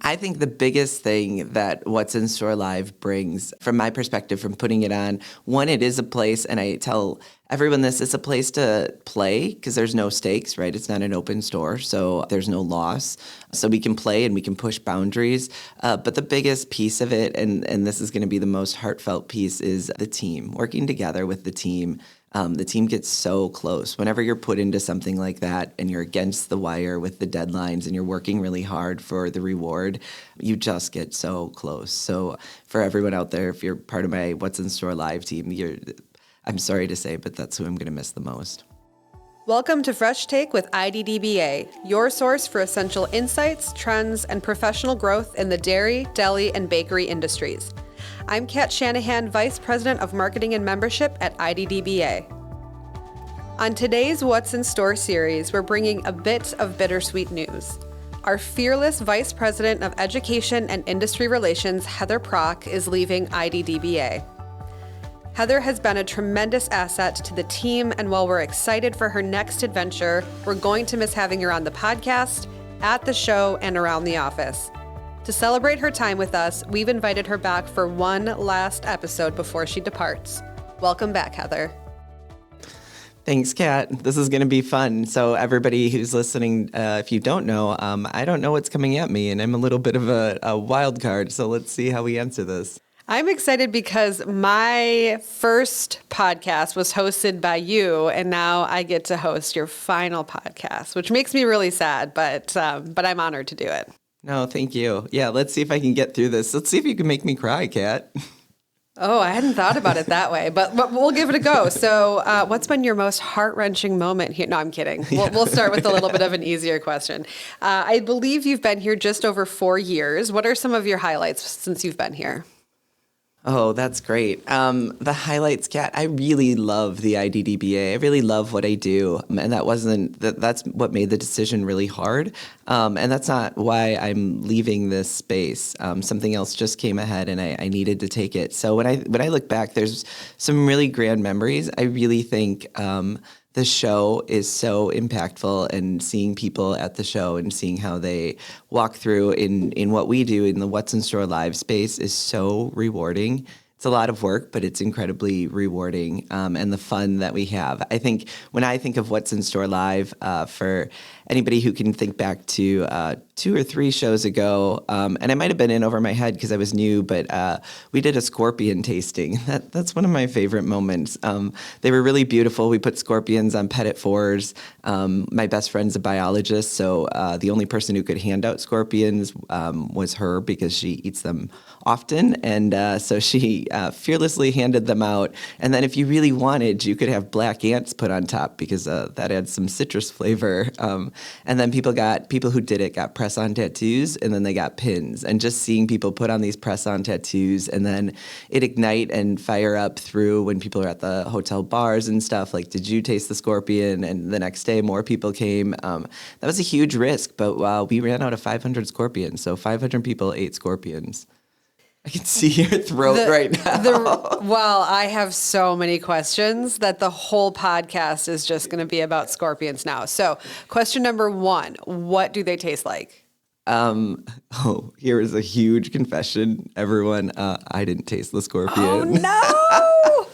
I think the biggest thing that What's in Store Live brings, from my perspective, from putting it on, one, it is a place, and I tell everyone this, it's a place to play because there's no stakes, right? It's not an open store, so there's no loss. So we can play and we can push boundaries. But the biggest piece of it, and this is going to be the most heartfelt piece, is the team, working together with the team. The team gets so close. Whenever you're put into something like that and you're against the wire with the deadlines and you're working really hard for the reward, you just get so close. So for everyone out there, if you're part of my What's in Store Live team, I'm sorry to say, but that's who I'm going to miss the most. Welcome to Fresh Take with IDDBA, your source for essential insights, trends, and professional growth in the dairy, deli, and bakery industries. I'm Kat Shanahan, Vice President of Marketing and Membership at IDDBA. On today's What's in Store series, we're bringing a bit of bittersweet news. Our fearless Vice President of Education and Industry Relations, Heather Prach, is leaving IDDBA. Heather has been a tremendous asset to the team, and while we're excited for her next adventure, we're going to miss having her on the podcast, at the show, and around the office. To celebrate her time with us, we've invited her back for one last episode before she departs. Welcome back, Heather. Thanks, Kat. This is going to be fun. So everybody who's listening, if you don't know, I don't know what's coming at me, and I'm a little bit of a wild card. So let's see how we answer this. I'm excited because my first podcast was hosted by you, and now I get to host your final podcast, which makes me really sad, but I'm honored to do it. No, thank you. Yeah, let's see if I can get through this. Let's see if you can make me cry, Kat. Oh, I hadn't thought about it that way, but we'll give it a go. So what's been your most heart-wrenching moment here? No, I'm kidding. We'll start with a little bit of an easier question. I believe you've been here just over 4 years. What are some of your highlights since you've been here? Oh, that's great. The highlights, Kat, I really love the IDDBA. I really love what I do. And that's what made the decision really hard. And that's not why I'm leaving this space. Something else just came ahead and I needed to take it. So when I look back, there's some really grand memories. I really think the show is so impactful, and seeing people at the show and seeing how they walk through in what we do in the What's in Store Live space is so rewarding. It's a lot of work, but it's incredibly rewarding, and the fun that we have. I think when I think of What's in Store Live, for anybody who can think back to 2 or 3 shows ago, and I might have been in over my head because I was new, but we did a scorpion tasting. That's one of my favorite moments. They were really beautiful. We put scorpions on petit fours. My best friend's a biologist, so the only person who could hand out scorpions was her because she eats them often, and so she fearlessly handed them out. And then if you really wanted, you could have black ants put on top because that adds some citrus flavor. And then people who did it got press-on tattoos, and then they got pins. And just seeing people put on these press-on tattoos and then it ignite and fire up through when people are at the hotel bars and stuff, like, did you taste the scorpion? And the next day more people came. That was a huge risk, but we ran out of 500 scorpions. So 500 people ate scorpions. I can see your throat right now. Well, I have so many questions that the whole podcast is just going to be about scorpions now. So question number 1, what do they taste like? Here is a huge confession, everyone. I didn't taste the scorpion. Oh, no!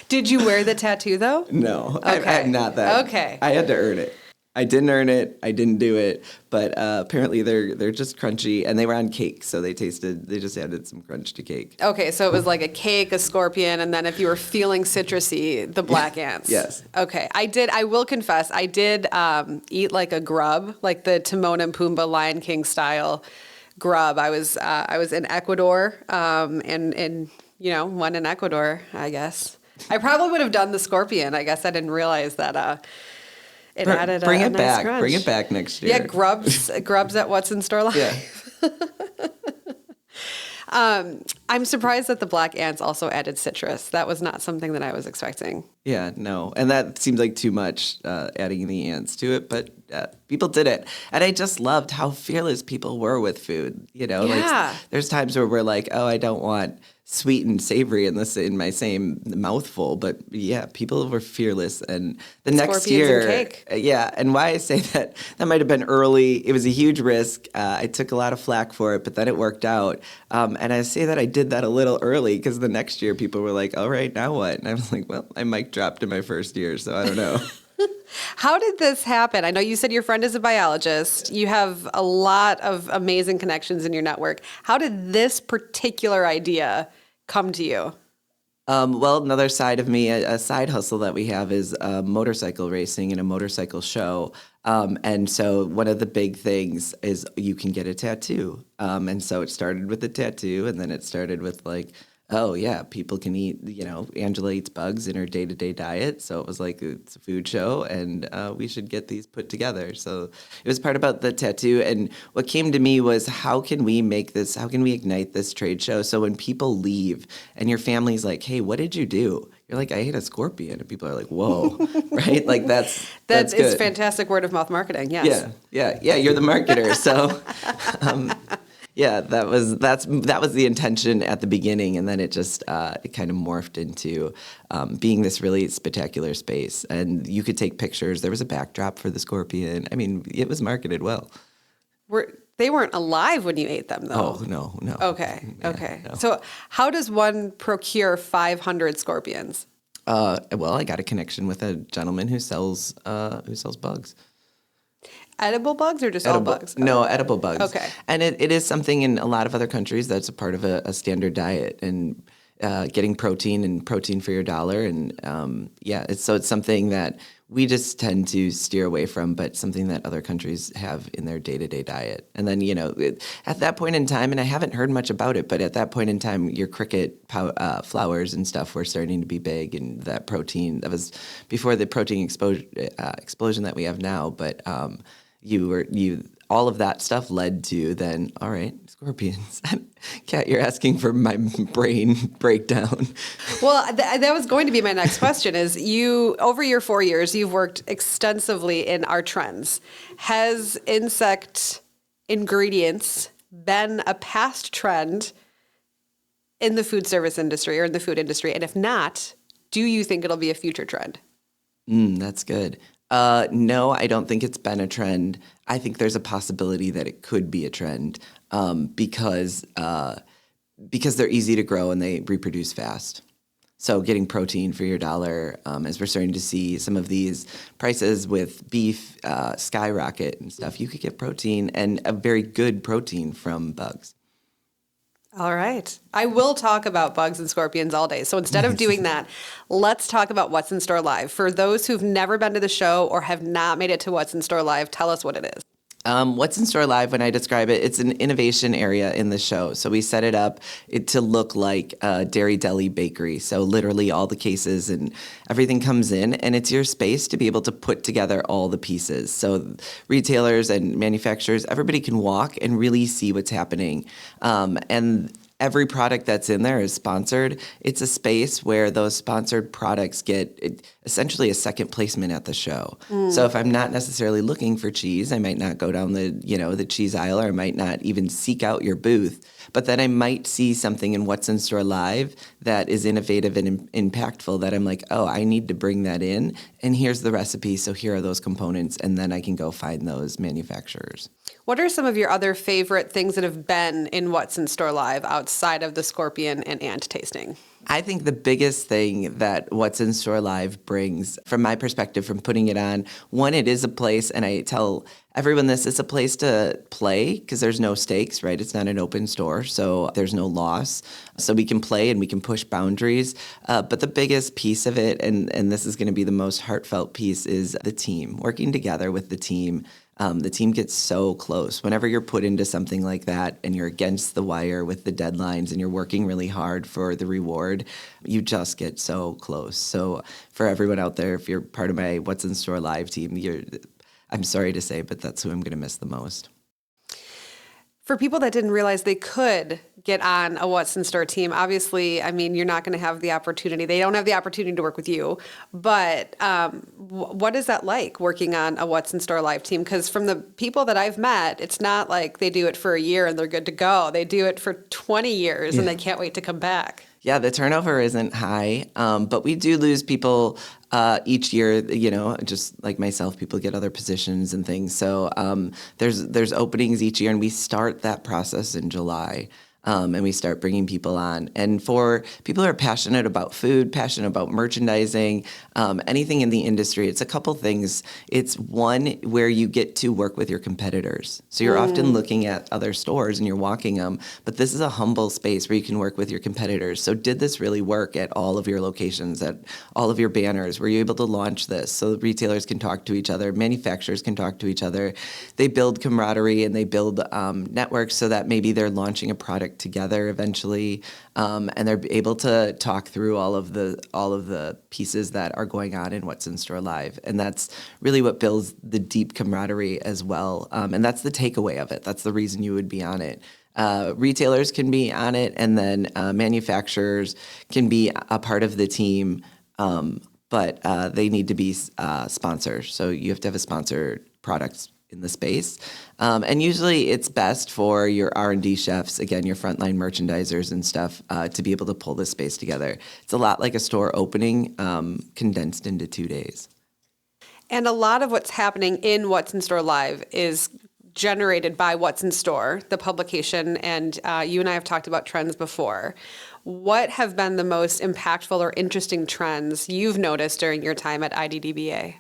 Did you wear the tattoo, though? No, okay. I'm not that. Okay. I had to earn it. I didn't earn it. I didn't do it. But apparently they're just crunchy, and they were on cake, so they just added some crunch to cake. Okay, so it was like a cake, a scorpion, and then if you were feeling citrusy, the black ants. Yes. Okay, I will confess, I did eat like a grub, like the Timon and Pumbaa Lion King style grub. I was in Ecuador, and one in Ecuador, I guess. I probably would have done the scorpion. I guess I didn't realize that. It added Bring a it nice back. crunch. Bring it back next year. Yeah, grubs at What's in Store Live. Yeah. I'm surprised that the black ants also added citrus. That was not something that I was expecting. Yeah, no. And that seems like too much, adding the ants to it. But People did it. And I just loved how fearless people were with food. Yeah. Like there's times where we're like, oh, I don't want sweet and savory in my same mouthful. But yeah, people were fearless. And the next Scorpions year, and cake. Yeah. And why I say that might have been early. It was a huge risk. I took a lot of flack for it, but then it worked out. And I say that I did that a little early because the next year people were like, all right, now what? And I was like, well, I mic dropped in my first year, so I don't know. How did this happen? I know you said your friend is a biologist. You have a lot of amazing connections in your network. How did this particular idea come to you? Well, another side of me, a side hustle that we have is motorcycle racing and a motorcycle show. And so one of the big things is you can get a tattoo. And so it started with a tattoo, and then it started with like, oh yeah, people can eat, Angela eats bugs in her day-to-day diet. So it was like, it's a food show and we should get these put together. So it was part about the tattoo. And what came to me was, how can we ignite this trade show? So when people leave and your family's like, hey, what did you do? You're like, I ate a scorpion. And people are like, whoa, right? Like that's That is good. fantastic word of mouth marketing. Yes. Yeah. You're the marketer. So, yeah, that was the intention at the beginning, and then it just it kind of morphed into being this really spectacular space. And you could take pictures. There was a backdrop for the scorpion. I mean, it was marketed well. They weren't alive when you ate them, though. Oh no. Okay. Yeah, Okay. no. So how does one procure 500 scorpions? Well, I got a connection with a gentleman who sells bugs. Edible bugs or just all bugs? No, edible bugs. Okay. And it is something in a lot of other countries that's a part of a standard diet, and getting protein for your dollar. And it's something that we just tend to steer away from, but something that other countries have in their day-to-day diet. And then, at that point in time, and I haven't heard much about it, but at that point in time, your cricket flowers and stuff were starting to be big, and that protein, that was before the protein explosion that we have now. But all of that stuff led to then, all right, scorpions. Kat, you're asking for my brain breakdown. Well, that was going to be my next question is over your 4 years, you've worked extensively in our trends. Has insect ingredients been a past trend in the food service industry or in the food industry? And if not, do you think it'll be a future trend? That's good. No, I don't think it's been a trend. I think there's a possibility that it could be a trend because they're easy to grow and they reproduce fast. So getting protein for your dollar, as we're starting to see some of these prices with beef skyrocket and stuff, you could get protein, and a very good protein, from bugs. All right. I will talk about bugs and scorpions all day. So instead of doing that, let's talk about What's in Store Live. For those who've never been to the show or have not made it to What's in Store Live, tell us what it is. What's in Store Live, when I describe it, it's an innovation area in the show. So we set it up to look like a Dairy-Deli-Bakery. So literally all the cases and everything comes in, and it's your space to be able to put together all the pieces. So retailers and manufacturers, everybody can walk and really see what's happening. And every product that's in there is sponsored. It's a space where those sponsored products get essentially a second placement at the show. So if I'm not necessarily looking for cheese, I might not go down the cheese aisle, or I might not even seek out your booth. But then I might see something in What's in Store Live that is innovative and impactful that I'm like, oh, I need to bring that in. And here's the recipe. So here are those components. And then I can go find those manufacturers. What are some of your other favorite things that have been in What's in Store Live outside of the scorpion and ant tasting? I think the biggest thing that What's in Store Live brings, from my perspective, from putting it on, one, it is a place, and I tell everyone this, it's a place to play because there's no stakes, right? It's not an open store, so there's no loss. So we can play and we can push boundaries. But the biggest piece of it, and this is going to be the most heartfelt piece, is the team, working together with the team. The team gets so close. Whenever you're put into something like that and you're against the wire with the deadlines and you're working really hard for the reward, you just get so close. So for everyone out there, if you're part of my What's in Store Live team, I'm sorry to say, but that's who I'm going to miss the most. For people that didn't realize they could get on a What's in Store team, obviously, I mean, you're not going to have the opportunity. They don't have the opportunity to work with you. But what is that like working on a What's in Store live team? Because from the people that I've met, it's not like they do it for a year and they're good to go. They do it for 20 years and they can't wait to come back. Yeah, the turnover isn't high, but we do lose people each year. Just like myself, people get other positions and things. So there's openings each year, and we start that process in July. And we start bringing people on. And for people who are passionate about food, passionate about merchandising, anything in the industry, it's a couple things. It's one where you get to work with your competitors. So you're often looking at other stores and you're walking them, but this is a humble space where you can work with your competitors. So did this really work at all of your locations, at all of your banners? Were you able to launch this so retailers can talk to each other, manufacturers can talk to each other? They build camaraderie and they build networks so that maybe they're launching a product together eventually, and they're able to talk through all of the pieces that are going on in What's in Store Live, and that's really what builds the deep camaraderie as well. And that's the takeaway of it. That's the reason you would be on it. Retailers can be on it, and then manufacturers can be a part of the team, but they need to be sponsors. So you have to have a sponsored product in the space. And usually it's best for your R&D chefs, again, your frontline merchandisers and stuff, to be able to pull this space together. It's a lot like a store opening, condensed into 2 days. And a lot of what's happening in What's in Store Live is generated by What's in Store, the publication, and you and I have talked about trends before. What have been the most impactful or interesting trends you've noticed during your time at IDDBA?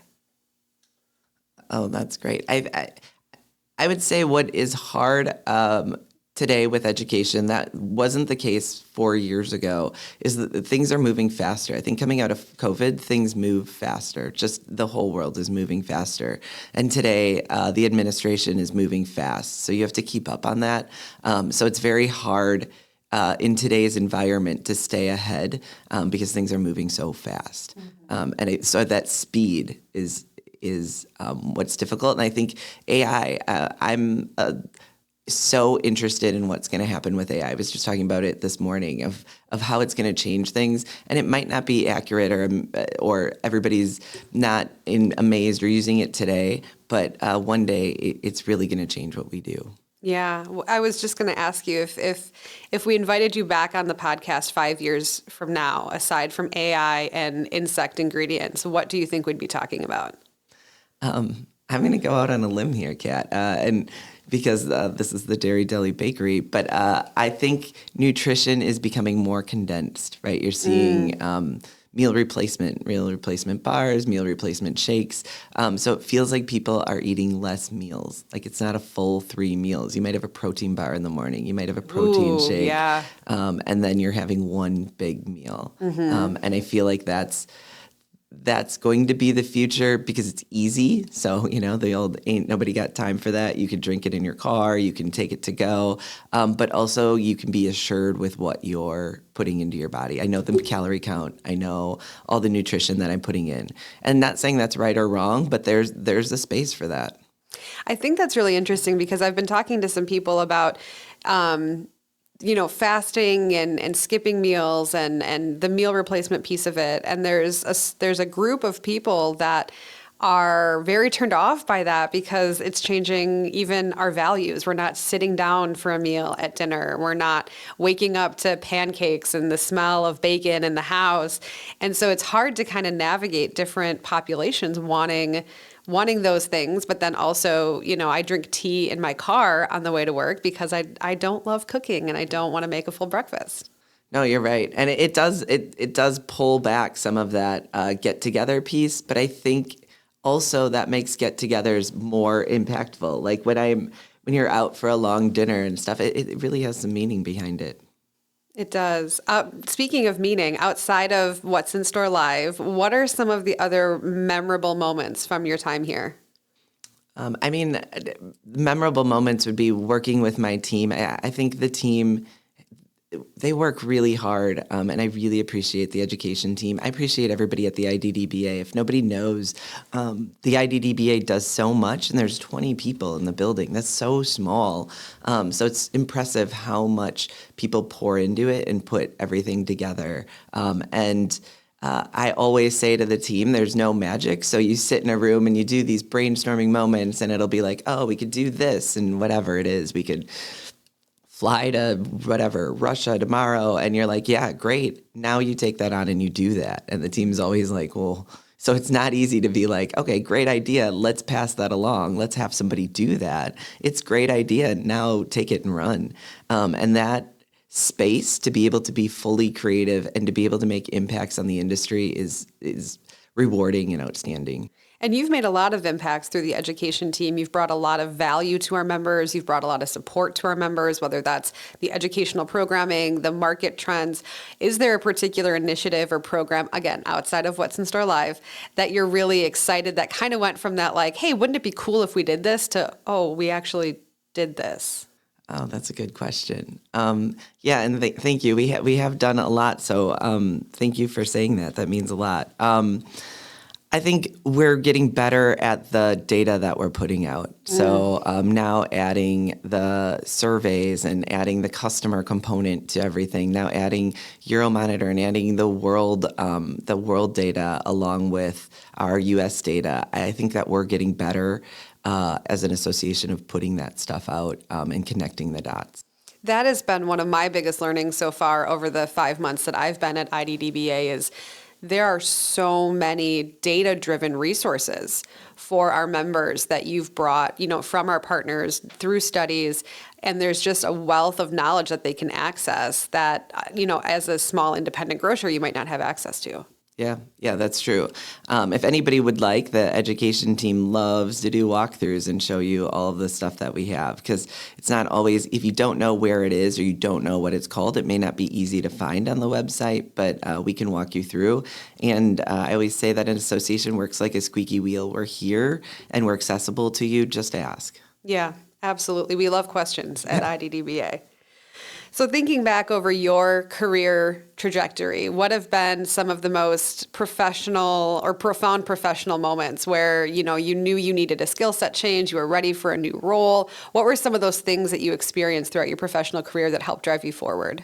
Oh, that's great. I would say what is hard today with education that wasn't the case 4 years ago is that things are moving faster. I think coming out of COVID, things move faster. Just the whole world is moving faster. And today, the administration is moving fast. So you have to keep up on that. So it's very hard in today's environment to stay ahead because things are moving so fast. So that speed is what's difficult. And I think AI, I'm so interested in what's going to happen with AI. I was just talking about it this morning of how it's going to change things. And it might not be accurate or everybody's not amazed or using it today, but one day it's really going to change what we do. Yeah, I was just going to ask you if we invited you back on the podcast 5 years from now, aside from AI and insect ingredients, what do you think we'd be talking about? I'm going to go out on a limb here, Kat, and because this is the Dairy-Deli Bakery, but I think nutrition is becoming more condensed, right? You're seeing meal replacement bars, meal replacement shakes. So it feels like people are eating less meals. Like it's not a full 3 meals. You might have a protein bar in the morning. You might have a protein shake. Yeah. And then you're having one big meal. And I feel like that's going to be the future because it's easy. So, the old ain't nobody got time for that. You can drink it in your car. You can take it to go. But also you can be assured with what you're putting into your body. I know the calorie count. I know all the nutrition that I'm putting in. And not saying that's right or wrong, but there's a space for that. I think that's really interesting because I've been talking to some people about fasting and skipping meals and the meal replacement piece of it. And there's a group of people that are very turned off by that because it's changing even our values. We're not sitting down for a meal at dinner. We're not waking up to pancakes and the smell of bacon in the house. And so it's hard to kind of navigate different populations wanting those things, but then also, I drink tea in my car on the way to work because I don't love cooking and I don't want to make a full breakfast. No, you're right. And it does pull back some of that get-together piece, but I think also that makes get-togethers more impactful. Like when you're out for a long dinner and stuff, it really has some meaning behind it. It does. Speaking of meaning, outside of What's in Store Live, what are some of the other memorable moments from your time here? Memorable moments would be working with my team. I think the team, they work really hard, and I really appreciate the education team. I appreciate everybody at the IDDBA. If nobody knows, the IDDBA does so much, and there's 20 people in the building. That's so small. So it's impressive how much people pour into it and put everything together. I always say to the team, there's no magic. So you sit in a room and you do these brainstorming moments, and it'll be like, oh, we could do this, and whatever it is, we could fly to whatever, Russia tomorrow. And you're like, yeah, great. Now you take that on and you do that. And the team's always like, well, so it's not easy to be like, okay, great idea. Let's pass that along. Let's have somebody do that. It's a great idea. Now take it and run. And that space to be able to be fully creative and to be able to make impacts on the industry is rewarding and outstanding. And you've made a lot of impacts through the education team. You've brought a lot of value to our members. You've brought a lot of support to our members, whether that's the educational programming, the market trends. Is there a particular initiative or program, again, outside of What's in Store Live, that you're really excited that kind of went from that like, hey, wouldn't it be cool if we did this to, oh, we actually did this? Oh, that's a good question. Yeah, and thank you. We have done a lot, so thank you for saying that. That means a lot. I think we're getting better at the data that we're putting out. So now adding the surveys and adding the customer component to everything. Now adding Euromonitor and adding the world data along with our U.S. data. I think that we're getting better as an association of putting that stuff out and connecting the dots. That has been one of my biggest learnings so far over the 5 months that I've been at IDDBA is there are so many data-driven resources for our members that you've brought, from our partners through studies, and there's just a wealth of knowledge that they can access that, as a small independent grocer, you might not have access to. Yeah, that's true. If anybody would like, the education team loves to do walkthroughs and show you all of the stuff that we have, because it's not always, if you don't know where it is or you don't know what it's called, it may not be easy to find on the website, but we can walk you through. And I always say that an association works like a squeaky wheel. We're here and we're accessible to you. Just ask. Yeah, absolutely. We love questions at IDDBA. So thinking back over your career trajectory, what have been some of the most professional or profound professional moments where, you knew you needed a skill set change, you were ready for a new role? What were some of those things that you experienced throughout your professional career that helped drive you forward?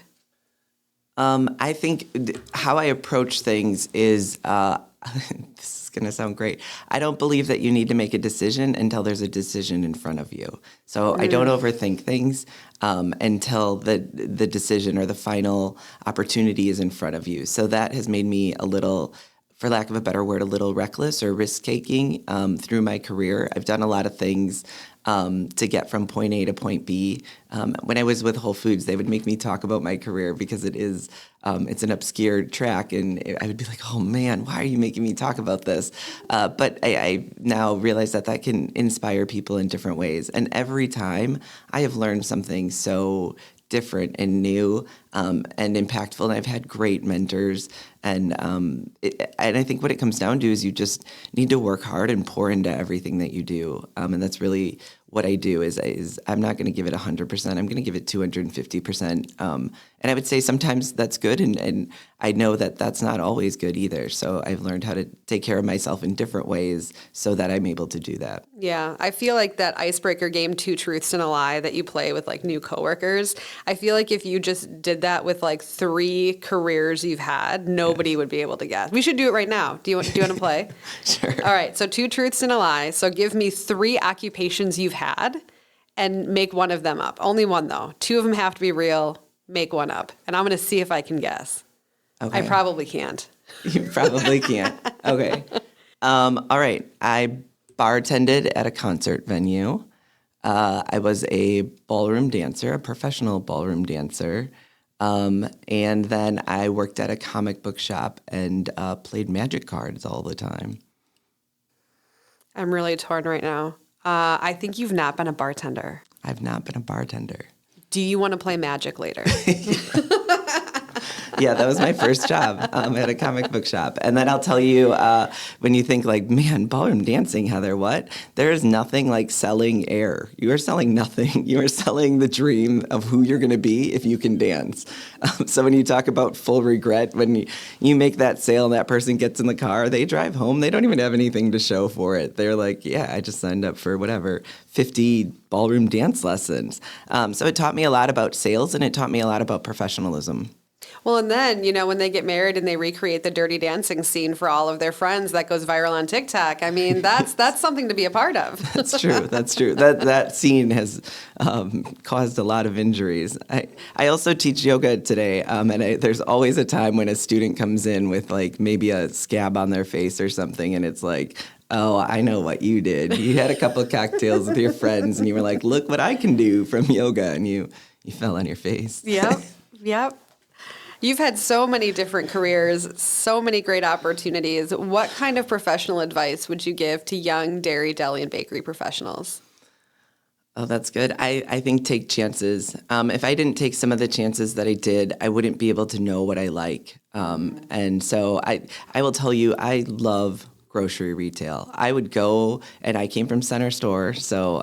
I think how I approach things is, this is going to sound great. I don't believe that you need to make a decision until there's a decision in front of you. So I don't overthink things until the decision or the final opportunity is in front of you. So that has made me a little, for lack of a better word, a little reckless or risk-taking through my career. I've done a lot of things to get from point A to point B. When I was with Whole Foods, they would make me talk about my career because it's an obscure track, and I would be like, oh man, why are you making me talk about this? But I now realize that can inspire people in different ways. And every time I have learned something so different and new and impactful, and I've had great mentors. And I think what it comes down to is you just need to work hard and pour into everything that you do. And that's really what I do is I'm not going to give it 100%. I'm going to give it 250%. And I would say sometimes that's good. And I know that that's not always good either. So I've learned how to take care of myself in different ways so that I'm able to do that. Yeah. I feel like that icebreaker game, 2 truths and a lie, that you play with like new coworkers. I feel like if you just did that with like 3 careers you've had, nobody would be able to guess. We should do it right now. Do you want to play? Sure. All right. So 2 truths and a lie. So give me 3 occupations you've had and make one of them up. Only one though. 2 of them have to be real. Make one up. And I'm going to see if I can guess. Okay. I probably can't. You probably can't. Okay. All right. I bartended at a concert venue. I was a ballroom dancer, a professional ballroom dancer. And then I worked at a comic book shop and played magic cards all the time. I'm really torn right now. I think you've not been a bartender. I've not been a bartender. Do you want to play magic later? Yeah, that was my first job at a comic book shop. And then I'll tell you, when you think like, man, ballroom dancing, Heather, what? There is nothing like selling air. You are selling nothing. You are selling the dream of who you're going to be if you can dance. So when you talk about full regret, when you make that sale and that person gets in the car, they drive home, they don't even have anything to show for it. They're like, yeah, I just signed up for whatever, 50 ballroom dance lessons. So it taught me a lot about sales, and it taught me a lot about professionalism. Well, and then, when they get married and they recreate the Dirty Dancing scene for all of their friends that goes viral on TikTok, I mean, that's something to be a part of. That's true. That's true. That scene has caused a lot of injuries. I also teach yoga today, and there's always a time when a student comes in with like maybe a scab on their face or something, and it's like, oh, I know what you did. You had a couple of cocktails with your friends, and you were like, look what I can do from yoga, and you fell on your face. Yep. You've had so many different careers, so many great opportunities. What kind of professional advice would you give to young dairy, deli, and bakery professionals? Oh, that's good. I think take chances. If I didn't take some of the chances that I did, I wouldn't be able to know what I like. And so I will tell you, I love grocery retail. I would go, and I came from center store, so,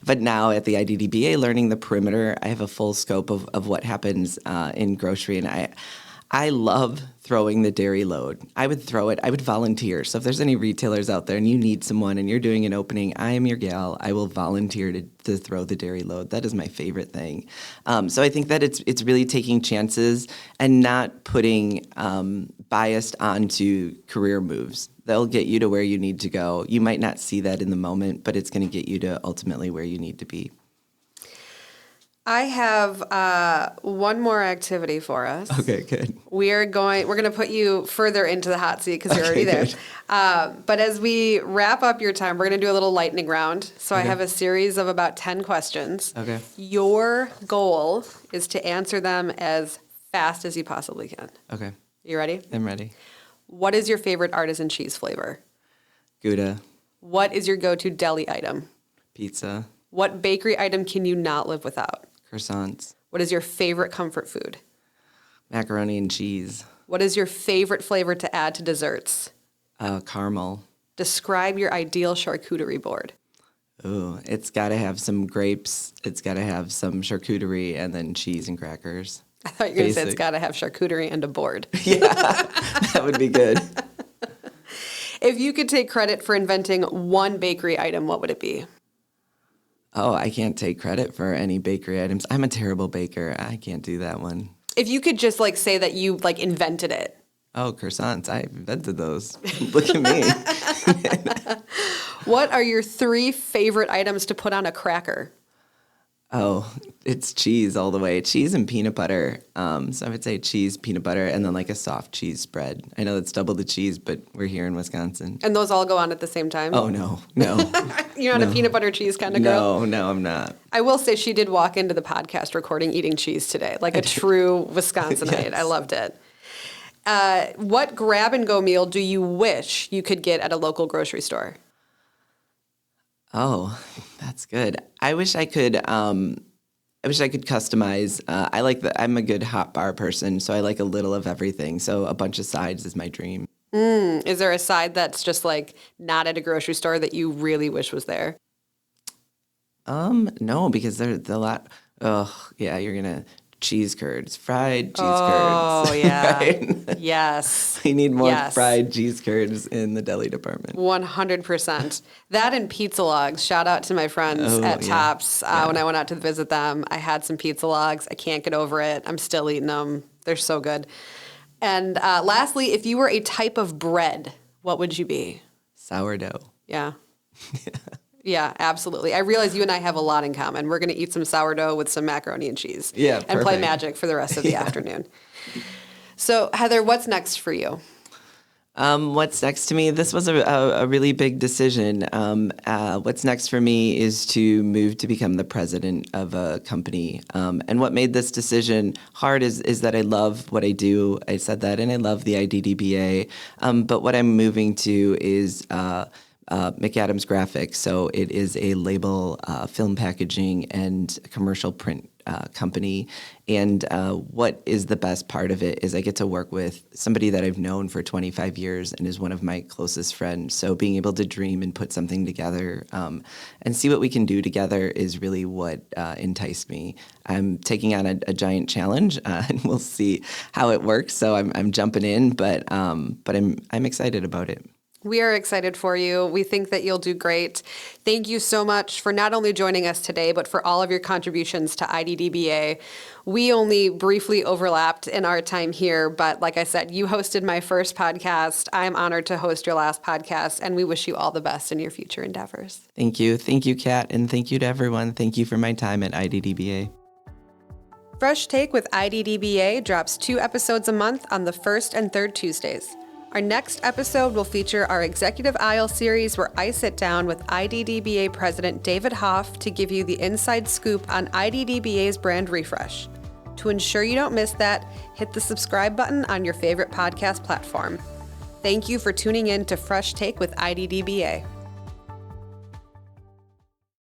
but now at the IDDBA, learning the perimeter, I have a full scope of what happens in grocery, and I love throwing the dairy load. I would throw it. I would volunteer. So if there's any retailers out there and you need someone and you're doing an opening, I am your gal. I will volunteer to throw the dairy load. That is my favorite thing. So I think that it's really taking chances and not putting bias onto career moves. They'll get you to where you need to go. You might not see that in the moment, but it's going to get you to ultimately where you need to be. I have one more activity for us. Okay, good. We're going to put you further into the hot seat because you're already there. But as we wrap up your time, we're going to do a little lightning round. So I have a series of about 10 questions. Okay. Your goal is to answer them as fast as you possibly can. Okay. You ready? I'm ready. What is your favorite artisan cheese flavor? Gouda. What is your go-to deli item? Pizza. What bakery item can you not live without? Croissants. What is your favorite comfort food? Macaroni and cheese. What is your favorite flavor to add to desserts? Caramel. Describe your ideal charcuterie board. Ooh, it's got to have some grapes. It's got to have some charcuterie and then cheese and crackers. I thought you were going to say it's got to have charcuterie and a board. Yeah, that would be good. If you could take credit for inventing one bakery item, what would it be? Oh, I can't take credit for any bakery items. I'm a terrible baker. I can't do that one. If you could just say that you invented it. Oh, croissants. I invented those. Look at me. What are your 3 favorite items to put on a cracker? Oh, it's cheese all the way. Cheese and peanut butter. So I would say cheese, peanut butter, and then a soft cheese spread. I know it's double the cheese, but we're here in Wisconsin. And those all go on at the same time? Oh, no. You're not a peanut butter cheese kind of girl? No, I'm not. I will say she did walk into the podcast recording eating cheese today, like a true Wisconsinite. Yes. I loved it. What grab-and-go meal do you wish you could get at a local grocery store? Oh, that's good. I wish I could customize. I'm a good hot bar person, so I like a little of everything. So a bunch of sides is my dream. Is there a side that's just not at a grocery store that you really wish was there? No, because there's a lot. Oh, yeah, you're gonna cheese curds, fried cheese curds. Oh, yeah. Right? Yes. We need more fried cheese curds in the deli department. 100%. That and pizza logs. Shout out to my friends at Tops. When I went out to visit them, I had some pizza logs. I can't get over it. I'm still eating them. They're so good. And lastly, if you were a type of bread, what would you be? Sourdough. Yeah. Yeah, absolutely. I realize you and I have a lot in common. We're going to eat some sourdough with some macaroni and cheese. Yeah, and play perfect. Magic for the rest of the afternoon. So, Heather, what's next for you? What's next to me? This was a really big decision. What's next for me is to move to become the president of a company. And what made this decision hard is that I love what I do. I said that, and I love the IDDBA. But what I'm moving to is McAdams Graphics. So it is a label, film packaging, and commercial print company. And what is the best part of it is I get to work with somebody that I've known for 25 years and is one of my closest friends. So being able to dream and put something together and see what we can do together is really what enticed me. I'm taking on a giant challenge, and we'll see how it works. So I'm jumping in, but I'm excited about it. We are excited for you. We think that you'll do great. Thank you so much for not only joining us today, but for all of your contributions to IDDBA. We only briefly overlapped in our time here, but like I said, you hosted my first podcast. I'm honored to host your last podcast, and we wish you all the best in your future endeavors. Thank you. Thank you, Kat, and thank you to everyone. Thank you for my time at IDDBA. Fresh Take with IDDBA drops 2 episodes a month on the first and third Tuesdays. Our next episode will feature our Executive Aisle series where I sit down with IDDBA President David Hoff to give you the inside scoop on IDDBA's brand refresh. To ensure you don't miss that, hit the subscribe button on your favorite podcast platform. Thank you for tuning in to Fresh Take with IDDBA.